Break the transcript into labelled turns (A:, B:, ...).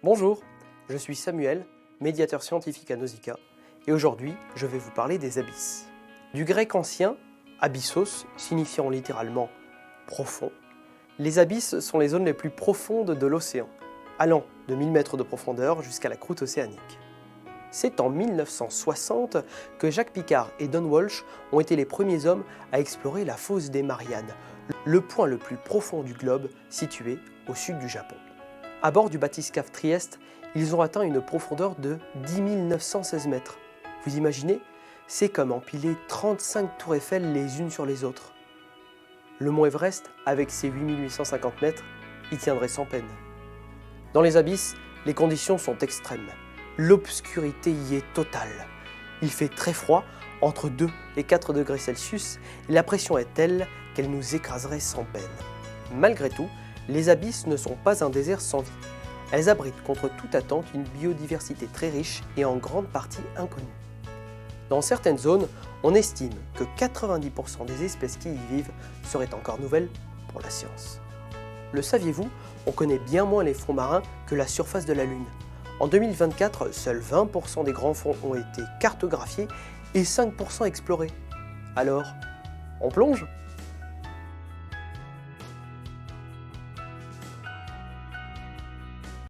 A: Bonjour, je suis Samuel, médiateur scientifique à Nausicaa, et aujourd'hui je vais vous parler des abysses. Du grec ancien, abyssos, signifiant littéralement profond, les abysses sont les zones les plus profondes de l'océan, allant de 1000 mètres de profondeur jusqu'à la croûte océanique. C'est en 1960 que Jacques Piccard et Don Walsh ont été les premiers hommes à explorer la fosse des Mariannes, le point le plus profond du globe situé au sud du Japon. À bord du bathyscaphe Trieste, ils ont atteint une profondeur de 10 916 mètres. Vous imaginez? C'est comme empiler 35 tours Eiffel les unes sur les autres. Le mont Everest, avec ses 8850 mètres, y tiendrait sans peine. Dans les abysses, les conditions sont extrêmes. L'obscurité y est totale. Il fait très froid, entre 2 et 4 degrés Celsius, et la pression est telle qu'elle nous écraserait sans peine. Malgré tout, les abysses ne sont pas un désert sans vie. Elles abritent contre toute attente une biodiversité très riche et en grande partie inconnue. Dans certaines zones, on estime que 90% des espèces qui y vivent seraient encore nouvelles pour la science. Le saviez-vous? On connaît bien moins les fonds marins que la surface de la Lune. En 2024, seuls 20% des grands fonds ont été cartographiés et 5% explorés. Alors, on plonge ?